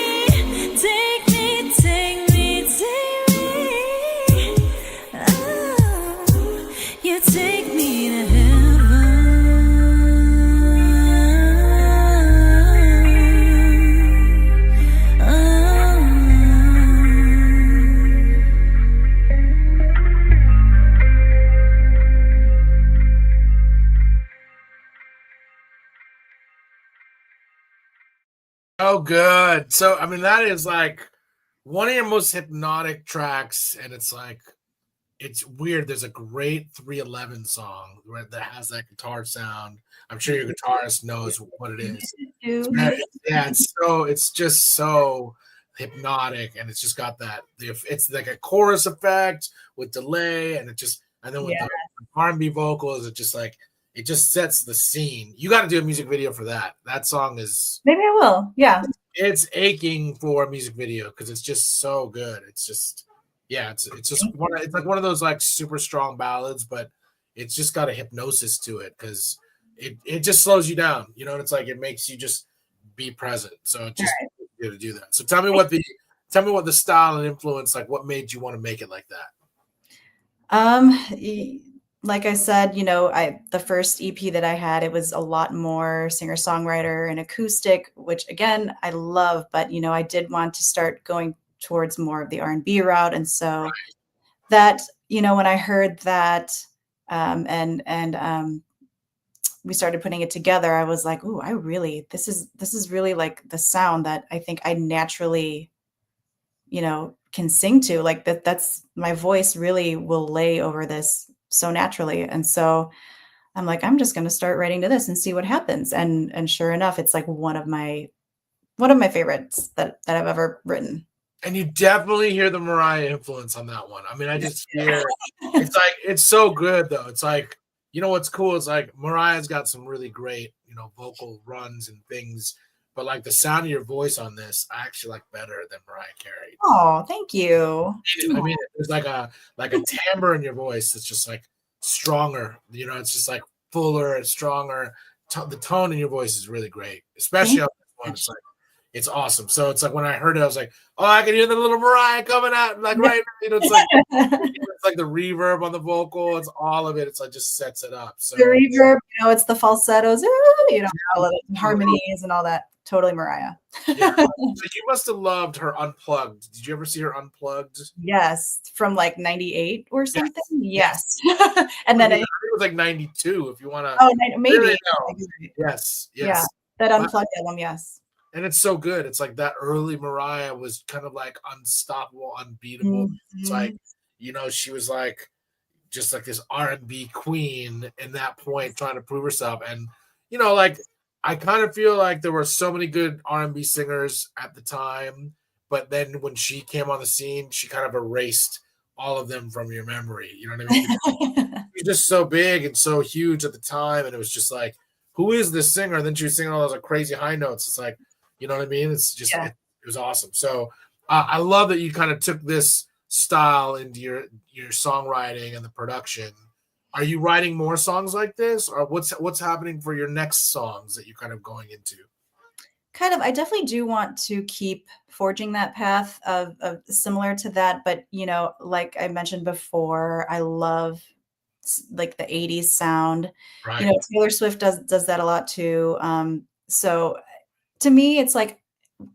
Speaker 4: take me, take me, take me. Oh, you take me to
Speaker 2: Oh, good. So, I mean, that is like one of your most hypnotic tracks, and it's like it's weird. There's a great 311 song that has that guitar sound. I'm sure your guitarist knows what it is. Yeah, it's just so hypnotic, and it's just got that. It's like a chorus effect with delay, and then with the R&B vocals, it just sets the scene. You got to do a music video for that. That song is
Speaker 3: Maybe I will. Yeah.
Speaker 2: it's aching for a music video because it's just so good. It's just it's like one of those like super strong ballads, but it's just got a hypnosis to it because it just slows you down. You know, it's like it makes you just be present. So it just good to do that. So tell me what the style and influence, like what made you want to make it like that?
Speaker 3: Like I said, the first EP that I had, it was a lot more singer-songwriter and acoustic, which again, I love, but I did want to start going towards more of the R&B route. And so that, when I heard that, and we started putting it together, I was like, "Ooh, this is really like the sound that I think I naturally, can sing to. Like that's my voice really will lay over this so naturally." And so I'm like, I'm just going to start writing to this and see what happens. And sure enough, it's like one of my favorites that I've ever written.
Speaker 2: And you definitely hear the Mariah influence on that one. I mean, I just hear it's like it's so good though. It's like, what's cool is like Mariah's got some really great, vocal runs and things, but like the sound of your voice on this, I actually like better than Mariah Carey.
Speaker 3: Oh, thank you.
Speaker 2: I mean, there's like a timbre in your voice that's just like stronger. It's just like fuller and stronger. The tone in your voice is really great, especially on this one. It's like it's awesome. So it's like when I heard it, I was like, "Oh, I can hear the little Mariah coming out like right now." It's like it's like the reverb on the vocal. It's all of it. It's like just sets it up. So
Speaker 3: the reverb, it's the falsettos, all of the harmonies and all that. Totally Mariah.
Speaker 2: Yeah. So you must have loved her Unplugged. Did you ever see her Unplugged?
Speaker 3: Yes, from like 98 or something. Yes. And
Speaker 2: I
Speaker 3: then
Speaker 2: think it was like 92 if you want to.
Speaker 3: Oh, maybe.
Speaker 2: Really yes.
Speaker 3: Yeah, that Unplugged album, yes.
Speaker 2: And it's so good. It's like that early Mariah was kind of like unstoppable, unbeatable.
Speaker 3: Mm-hmm.
Speaker 2: It's like, she was like just like this R&B queen in that point trying to prove herself. And, like I kind of feel like there were so many good R&B singers at the time, but then when she came on the scene, she kind of erased all of them from your memory. You know what I mean? She was just so big and so huge at the time. And it was just like, who is this singer? And then she was singing all those like crazy high notes. It's like, you know what I mean? It's just, it was awesome. So I love that you kind of took this style into your songwriting and the production. Are you writing more songs like this, or what's happening for your next songs that you're kind of going into?
Speaker 3: Kind of, I definitely do want to keep forging that path of similar to that. But, like I mentioned before, I love like the 80s sound.
Speaker 2: Right.
Speaker 3: Taylor Swift does that a lot too. So to me, it's like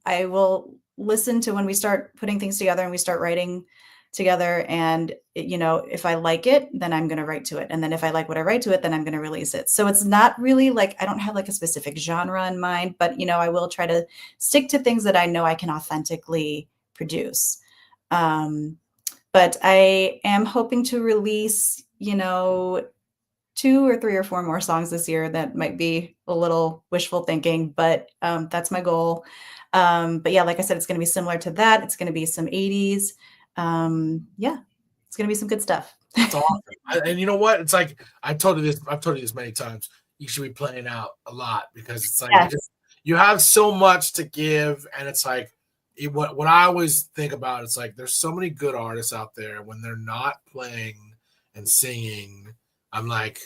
Speaker 3: I will listen to when we start putting things together and we start writing together. And, if I like it, then I'm going to write to it. And then if I like what I write to it, then I'm going to release it. So it's not really like I don't have like a specific genre in mind, but, I will try to stick to things that I know I can authentically produce. But I am hoping to release, 2 or 3 or 4 more songs this year. That might be a little wishful thinking, but that's my goal. But yeah, like I said, it's going to be similar to that. It's going to be some 80s. Yeah, it's going to be some good stuff.
Speaker 2: That's awesome. And you know what? It's like I've told you this many times. You should be playing out a lot because it's like you have so much to give, and it's like what I always think about. It's like there's so many good artists out there. When they're not playing and singing, I'm like,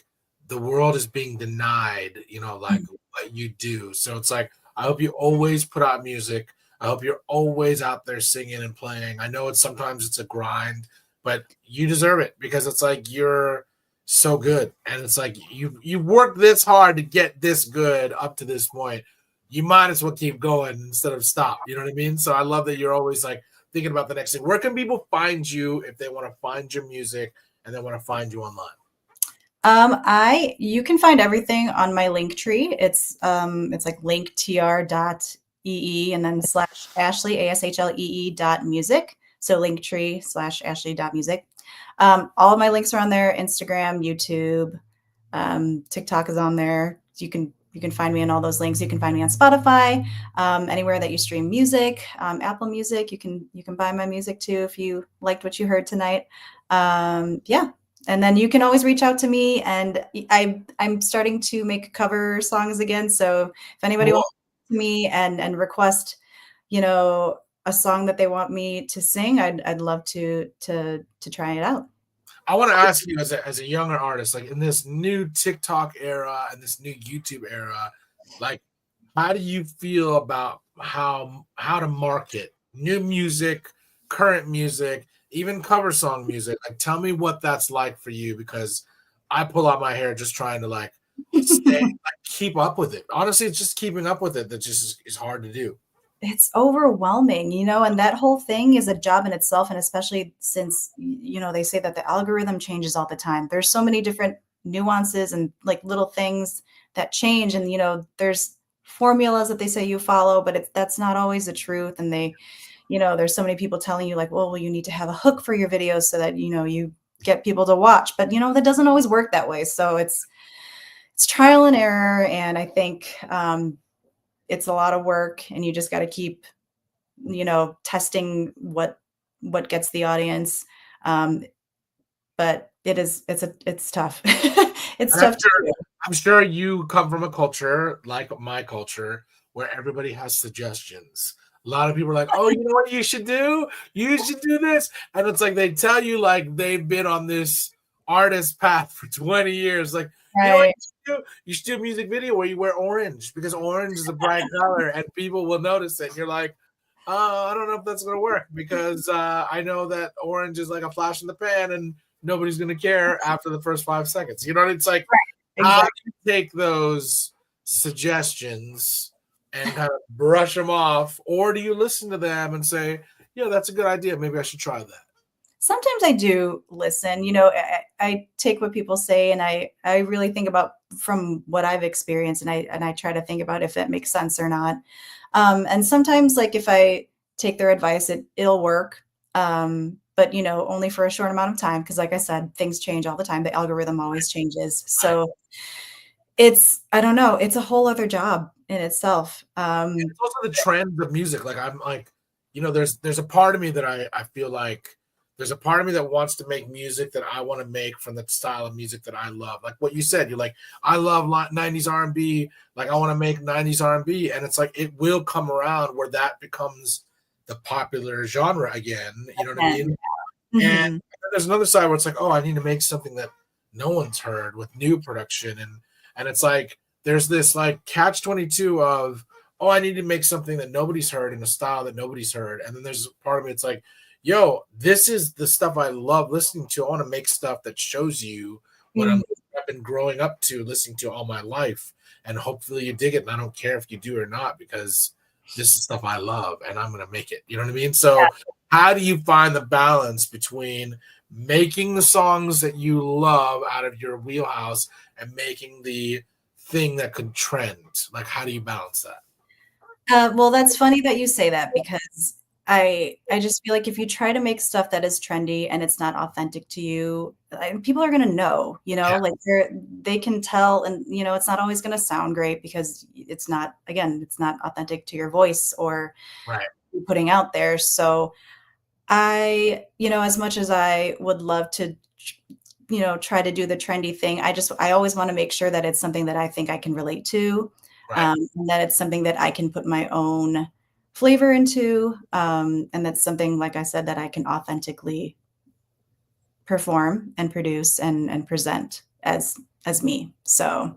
Speaker 2: the world is being denied, like what you do. So it's like, I hope you always put out music. I hope you're always out there singing and playing. I know sometimes it's a grind, but you deserve it because it's like you're so good. And it's like you worked this hard to get this good up to this point. You might as well keep going instead of stop. You know what I mean? So I love that you're always like thinking about the next thing. Where can people find you if they want to find your music and they want to find you online?
Speaker 3: You can find everything on my link tree. It's like linktr.ee and then /Ashley, ASHLEE.music. So linktree/Ashley.music. All of my links are on there: Instagram, YouTube, TikTok is on there. You can find me in all those links. You can find me on Spotify, anywhere that you stream music, Apple Music. You can buy my music too if you liked what you heard tonight. Yeah. And then you can always reach out to me, and I'm starting to make cover songs again. So if anybody wants to me and request, a song that they want me to sing, I'd love to try it out.
Speaker 2: I want to ask you as a younger artist, like in this new TikTok era and this new YouTube era, like how do you feel about how to market new music, current music, even cover song music? Like, tell me what that's like for you, because I pull out my hair just trying to like stay, like, keep up with it. Honestly, it's just keeping up with it that just is hard to do.
Speaker 3: it's overwhelming, and that whole thing is a job in itself. And especially since, they say that the algorithm changes all the time. There's so many different nuances and like little things that change. And, there's formulas that they say you follow, but that's not always the truth. And there's so many people telling you like, well, you need to have a hook for your videos so that, you get people to watch, but that doesn't always work that way. So it's trial and error. And I think, it's a lot of work, and you just got to keep, testing what gets the audience. But it's tough. It's tough.
Speaker 2: I'm sure you come from a culture like my culture where everybody has suggestions. A lot of people are like, oh, you know what you should do? You should do this. And it's like they tell you like they've been on this artist path for 20 years. Like,
Speaker 3: right.
Speaker 2: You know what you should do? You should do a music video where you wear orange because orange is a bright color and people will notice it. You're like, I don't know if that's going to work because I know that orange is like a flash in the pan and nobody's going to care after the first 5 seconds. You know, it's like,
Speaker 3: right.
Speaker 2: How do you take those suggestions and kind of brush them off? Or do you listen to them and say, yeah, that's a good idea. Maybe I should try that.
Speaker 3: Sometimes I do listen, I take what people say and I really think about from what I've experienced and I try to think about if that makes sense or not. And sometimes like if I take their advice, it'll work. But only for a short amount of time. Cause like I said, things change all the time. The algorithm always changes. So I don't know. It's a whole other job in itself.
Speaker 2: It's also the trends of music. Like I'm like, there's a part of me that I feel like there's a part of me that wants to make music that I want to make from the style of music that I love. Like what you said, you're like, I love 90s R&B. Like I want to make 90s R&B. And it's like, it will come around where that becomes the popular genre again. You know what I mean? Mm-hmm. And there's another side where it's like, oh, I need to make something that no one's heard with new production. And it's like, there's this like catch-22 of, oh, I need to make something that nobody's heard in a style that nobody's heard. And then there's part of me, it's like, yo, this is the stuff I love listening to. I want to make stuff that shows you what I've been growing up to, listening to all my life. And hopefully you dig it. And I don't care if you do or not, because this is stuff I love and I'm going to make it. You know what I mean? So how do you find the balance between making the songs that you love out of your wheelhouse and making the thing that could trend? Like, how do you balance that?
Speaker 3: Well, that's funny that you say that, because I just feel like if you try to make stuff that is trendy and it's not authentic to you, people are going to know, like they can tell, and, it's not always going to sound great because it's not authentic to your voice or you're putting out there. So I, as much as I would love to, try to do the trendy thing, I always want to make sure that it's something that I think I can relate to, and that it's something that I can put my own flavor into, and that's something, like I said, that I can authentically perform and produce and present as me. So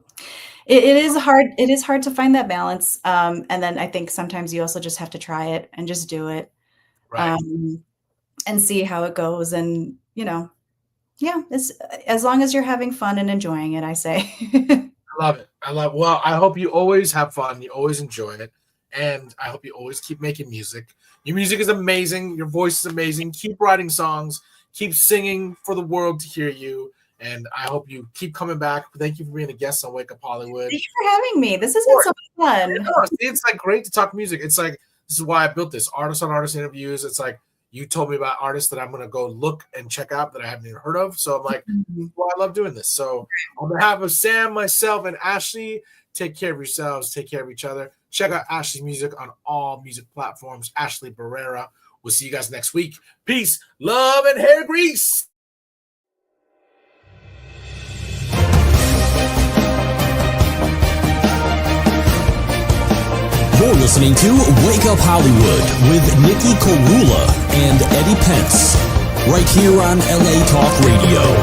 Speaker 3: it is hard to find that balance, and then I think sometimes you also just have to try it and just do it, and see how it goes. And it's, as long as you're having fun and enjoying it, I say.
Speaker 2: I love it. Well, I hope you always have fun, you always enjoy it. And I hope you always keep making music. Your music is amazing. Your voice is amazing. Keep writing songs. Keep singing for the world to hear you. And I hope you keep coming back. Thank you for being a guest on Wake Up Hollywood.
Speaker 3: Thank you for having me. This has been so fun.
Speaker 2: It's like great to talk music. It's like, this is why I built this artist on artist interviews. It's like, you told me about artists that I'm going to go look and check out that I haven't even heard of. So I'm like, well, I love doing this. So on behalf of Sam, myself, and Ashley, take care of yourselves. Take care of each other. Check out Ashley's music on all music platforms. Ashley Barrera. We'll see you guys next week. Peace, love, and hair grease.
Speaker 1: You're listening to Wake Up Hollywood with Nikhil Korula and Eddie Pence, right here on LA Talk Radio.